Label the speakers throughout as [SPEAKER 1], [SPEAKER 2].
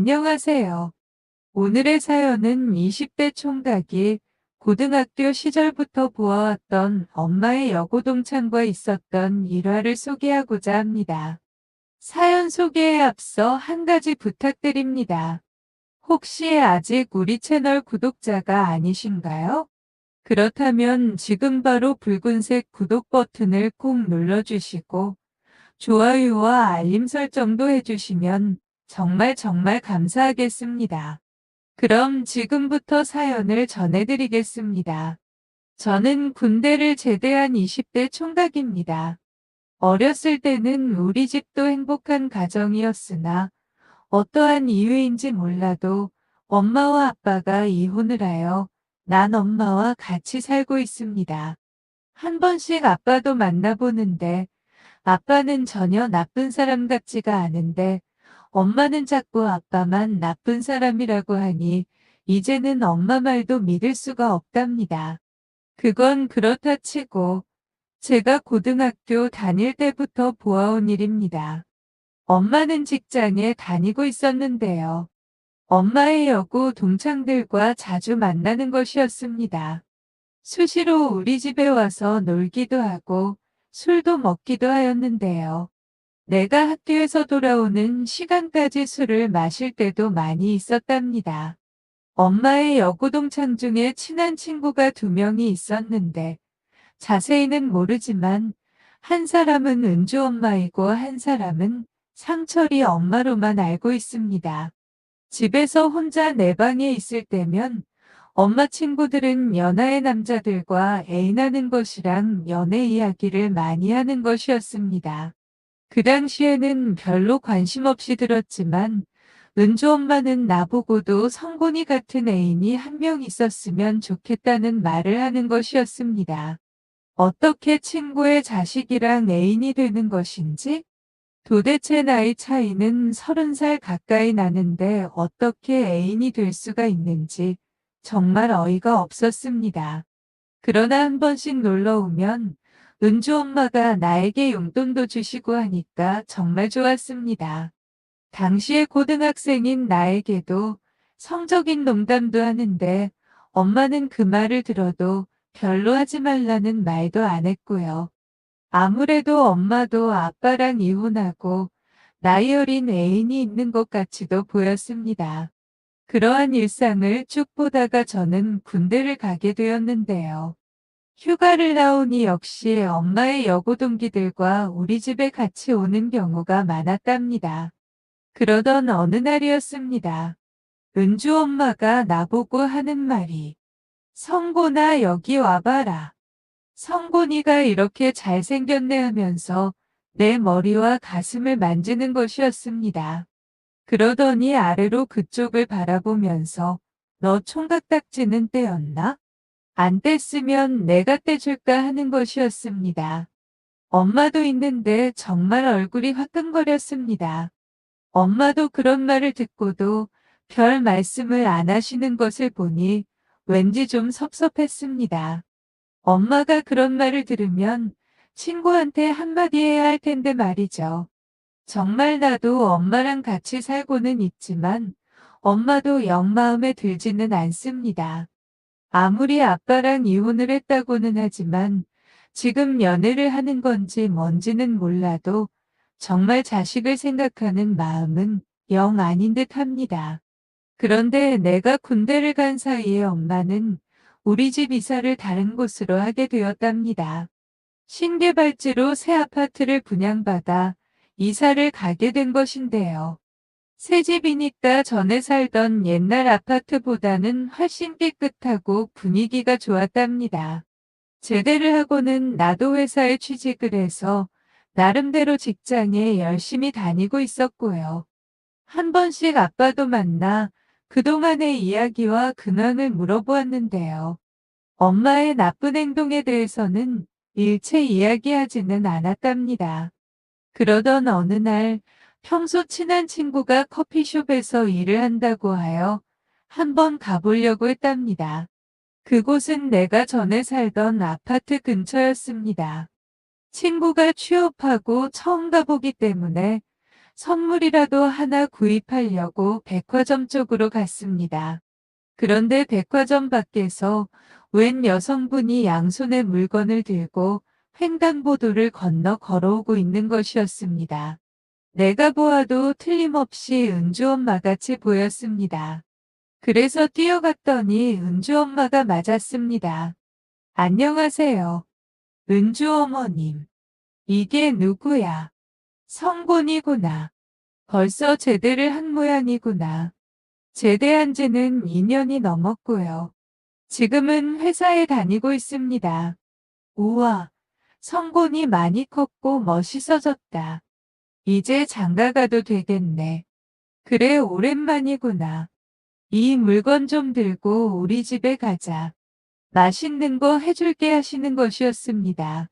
[SPEAKER 1] 안녕하세요. 오늘의 사연은 20대 총각이 고등학교 시절부터 보아왔던 엄마의 여고동창과 있었던 일화를 소개하고자 합니다. 사연 소개에 앞서 한 가지 부탁드립니다. 혹시 아직 우리 채널 구독자가 아니신가요? 그렇다면 지금 바로 붉은색 구독 버튼을 꼭 눌러주시고 좋아요와 알림 설정도 해주시면 정말 감사하겠습니다. 그럼 지금부터 사연을 전해드리겠습니다. 저는 군대를 제대한 20대 총각입니다. 어렸을 때는 우리 집도 행복한 가정이었으나 어떠한 이유인지 몰라도 엄마와 아빠가 이혼을 하여 난 엄마와 같이 살고 있습니다. 한 번씩 아빠도 만나보는데 아빠는 전혀 나쁜 사람 같지가 않은데 엄마는 자꾸 아빠만 나쁜 사람이라고 하니 이제는 엄마 말도 믿을 수가 없답니다. 그건 그렇다 치고 제가 고등학교 다닐 때부터 보아온 일입니다. 엄마는 직장에 다니고 있었는데요. 엄마의 여고 동창들과 자주 만나는 것이었습니다. 수시로 우리 집에 와서 놀기도 하고 술도 먹기도 하였는데요. 내가 학교에서 돌아오는 시간까지 술을 마실 때도 많이 있었답니다. 엄마의 여고동창 중에 친한 친구가 2명이 있었는데 자세히는 모르지만 한 사람은 은주 엄마이고 한 사람은 상철이 엄마로만 알고 있습니다. 집에서 혼자 내 방에 있을 때면 엄마 친구들은 연하의 남자들과 애인하는 것이랑 연애 이야기를 많이 하는 것이었습니다. 그 당시에는 별로 관심 없이 들었지만 은주 엄마는 나보고도 성곤이 같은 애인이 한 명 있었으면 좋겠다는 말을 하는 것이었습니다. 어떻게 친구의 자식이랑 애인이 되는 것인지? 도대체 나이 차이는 30살 가까이 나는데 어떻게 애인이 될 수가 있는지 정말 어이가 없었습니다. 그러나 한 번씩 놀러 오면 은주 엄마가 나에게 용돈도 주시고 하니까 정말 좋았습니다. 당시에 고등학생인 나에게도 성적인 농담도 하는데 엄마는 그 말을 들어도 별로 하지 말라는 말도 안 했고요. 아무래도 엄마도 아빠랑 이혼하고 나이 어린 애인이 있는 것 같이도 보였습니다. 그러한 일상을 쭉 보다가 저는 군대를 가게 되었는데요. 휴가를 나오니 역시 엄마의 여고 동기들과 우리 집에 같이 오는 경우가 많았답니다. 그러던 어느 날이었습니다. 은주 엄마가 나보고 하는 말이 성곤아 여기 와봐라. 성곤이가 이렇게 잘생겼네 하면서 내 머리와 가슴을 만지는 것이었습니다. 그러더니 아래로 그쪽을 바라보면서 너 총각 딱지는 떼었나? 안 뗐으면 내가 떼줄까 하는 것이었습니다. 엄마도 있는데 정말 얼굴이 화끈거렸습니다. 엄마도 그런 말을 듣고도 별 말씀을 안 하시는 것을 보니 왠지 좀 섭섭했습니다. 엄마가 그런 말을 들으면 친구한테 한마디 해야 할 텐데 말이죠. 정말 나도 엄마랑 같이 살고는 있지만 엄마도 영 마음에 들지는 않습니다. 아무리 아빠랑 이혼을 했다고는 하지만 지금 연애를 하는 건지 뭔지는 몰라도 정말 자식을 생각하는 마음은 영 아닌 듯 합니다. 그런데 내가 군대를 간 사이에 엄마는 우리 집 이사를 다른 곳으로 하게 되었답니다. 신개발지로 새 아파트를 분양받아 이사를 가게 된 것인데요. 새 집이니까 전에 살던 옛날 아파트보다는 훨씬 깨끗하고 분위기가 좋았답니다. 제대를 하고는 나도 회사에 취직을 해서 나름대로 직장에 열심히 다니고 있었고요. 한 번씩 아빠도 만나 그동안의 이야기와 근황을 물어보았는데요. 엄마의 나쁜 행동에 대해서는 일체 이야기하지는 않았답니다. 그러던 어느 날 평소 친한 친구가 커피숍에서 일을 한다고 하여 한번 가보려고 했답니다. 그곳은 내가 전에 살던 아파트 근처였습니다. 친구가 취업하고 처음 가보기 때문에 선물이라도 하나 구입하려고 백화점 쪽으로 갔습니다. 그런데 백화점 밖에서 웬 여성분이 양손에 물건을 들고 횡단보도를 건너 걸어오고 있는 것이었습니다. 내가 보아도 틀림없이 은주 엄마 같이 보였습니다. 그래서 뛰어갔더니 은주 엄마가 맞았습니다. 안녕하세요. 은주 어머님. 이게 누구야? 성곤이구나. 벌써 제대를 한 모양이구나. 제대한 지는 2년이 넘었고요. 지금은 회사에 다니고 있습니다. 우와, 성곤이 많이 컸고 멋있어졌다. 이제 장가가도 되겠네. 그래, 오랜만이구나. 이 물건 좀 들고 우리 집에 가자. 맛있는 거 해줄게 하시는 것이었습니다.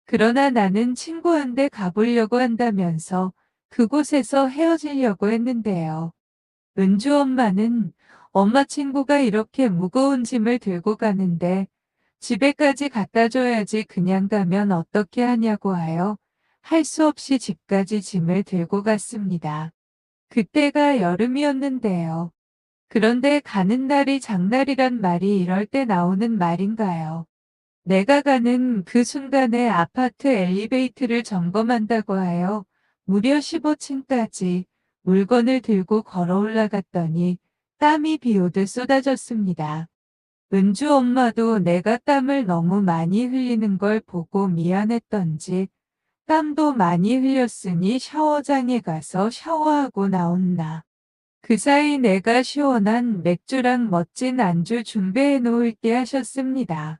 [SPEAKER 1] 그러나 나는 친구한테 가보려고 한다면서 그곳에서 헤어지려고 했는데요. 은주 엄마는 엄마 친구가 이렇게 무거운 짐을 들고 가는데 집에까지 갖다 줘야지 그냥 가면 어떻게 하냐고 하여 할 수 없이 집까지 짐을 들고 갔습니다. 그때가 여름이었는데요. 그런데 가는 날이 장날이란 말이 이럴 때 나오는 말인가요? 내가 가는 그 순간에 아파트 엘리베이터를 점검한다고 하여 무려 15층까지 물건을 들고 걸어 올라갔더니 땀이 비 오듯 쏟아졌습니다. 은주 엄마도 내가 땀을 너무 많이 흘리는 걸 보고 미안했던지 땀도 많이 흘렸으니 샤워장에 가서 샤워하고 나온다. 그 사이 내가 시원한 맥주랑 멋진 안주 준비해 놓을게 하셨습니다.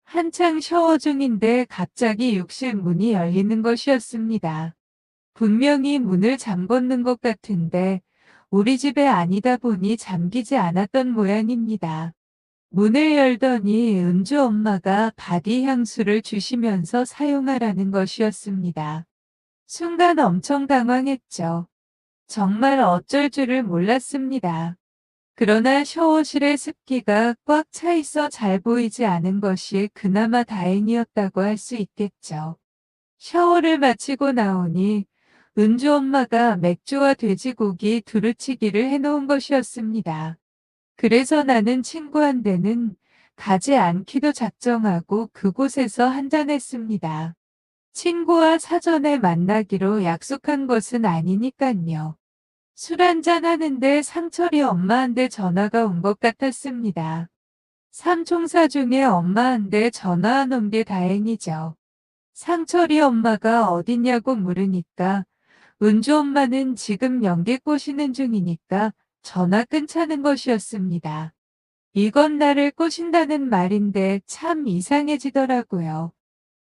[SPEAKER 1] 한창 샤워 중인데 갑자기 욕실 문이 열리는 것이었습니다. 분명히 문을 잠궜는 것 같은데 우리 집에 아니다 보니 잠기지 않았던 모양입니다. 문을 열더니 은주 엄마가 바디 향수를 주시면서 사용하라는 것이었습니다. 순간 엄청 당황했죠. 정말 어쩔 줄을 몰랐습니다. 그러나 샤워실의 습기가 꽉 차 있어 잘 보이지 않은 것이 그나마 다행이었다고 할 수 있겠죠. 샤워를 마치고 나오니 은주 엄마가 맥주와 돼지고기 두루치기를 해놓은 것이었습니다. 그래서 나는 친구한테는 가지 않기도 작정하고 그곳에서 한잔했습니다. 친구와 사전에 만나기로 약속한 것은 아니니깐요. 술 한잔 하는데 상철이 엄마한테 전화가 온 것 같았습니다. 삼총사 중에 엄마한테 전화 안 온 게 다행이죠. 상철이 엄마가 어디냐고 물으니까 은주 엄마는 지금 연기 꼬시는 중이니까 전화 끊자는 것이었습니다. 이건 나를 꼬신다는 말인데 참 이상해지더라고요.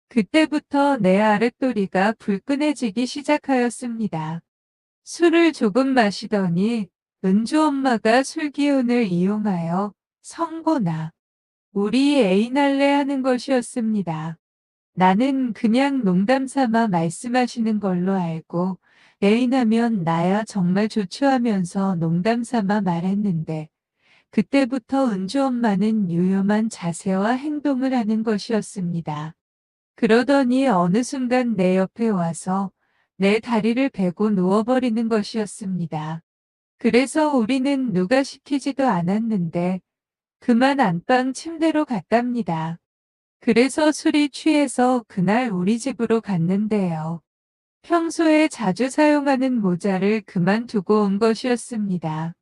[SPEAKER 1] 그때부터 내 아랫도리가 불끈해지기 시작하였습니다. 술을 조금 마시더니 은주 엄마가 술 기운을 이용하여 성곤아, 우리 애인 할래 하는 것이었습니다. 나는 그냥 농담 삼아 말씀하시는 걸로 알고 애인하면 나야 정말 좋죠 하면서 농담 삼아 말했는데 그때부터 은주 엄마는 유염한 자세와 행동을 하는 것이었습니다. 그러더니 어느 순간 내 옆에 와서 내 다리를 베고 누워버리는 것이었습니다. 그래서 우리는 누가 시키지도 않았는데 그만 안방 침대로 갔답니다. 그래서 술이 취해서 그날 우리 집으로 갔는데요. 평소에 자주 사용하는 모자를 그만두고 온 것이었습니다.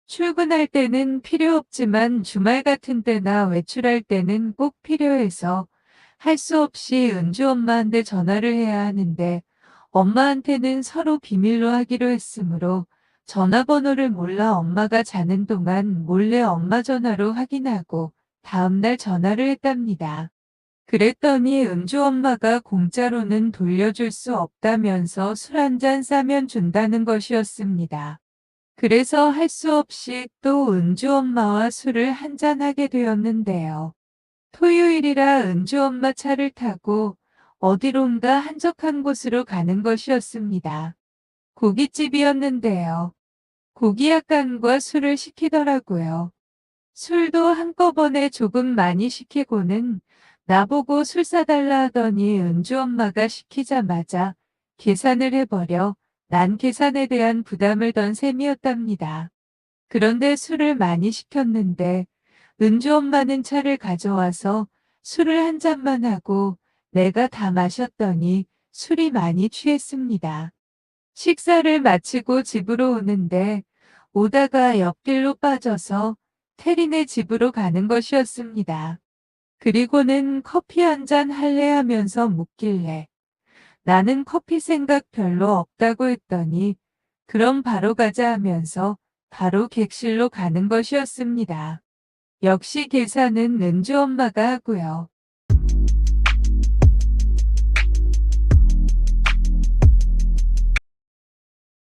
[SPEAKER 1] 출근할 때는 필요 없지만 주말 같은 때나 외출할 때는 꼭 필요해서 할 수 없이 은주 엄마한테 전화를 해야 하는데 엄마한테는 서로 비밀로 하기로 했으므로 전화번호를 몰라 엄마가 자는 동안 몰래 엄마 전화로 확인하고 다음날 전화를 했답니다. 그랬더니 은주 엄마가 공짜로는 돌려줄 수 없다면서 술 한 잔 싸면 준다는 것이었습니다. 그래서 할 수 없이 또 은주 엄마와 술을 한 잔 하게 되었는데요. 토요일이라 은주 엄마 차를 타고 어디론가 한적한 곳으로 가는 것이었습니다. 고깃집이었는데요. 고기 약간과 술을 시키더라고요. 술도 한꺼번에 조금 많이 시키고는 나보고 술 사달라 하더니 은주 엄마가 시키자마자 계산을 해버려 난 계산에 대한 부담을 던 셈이었답니다. 그런데 술을 많이 시켰는데 은주 엄마는 차를 가져와서 술을 한 잔만 하고 내가 다 마셨더니 술이 많이 취했습니다. 식사를 마치고 집으로 오는데 오다가 옆길로 빠져서 태린의 집으로 가는 것이었습니다. 그리고는 커피 한 잔 할래 하면서 묻길래 나는 커피 생각 별로 없다고 했더니 그럼 바로 가자 하면서 바로 객실로 가는 것이었습니다. 역시 계산은 은주 엄마가 하고요.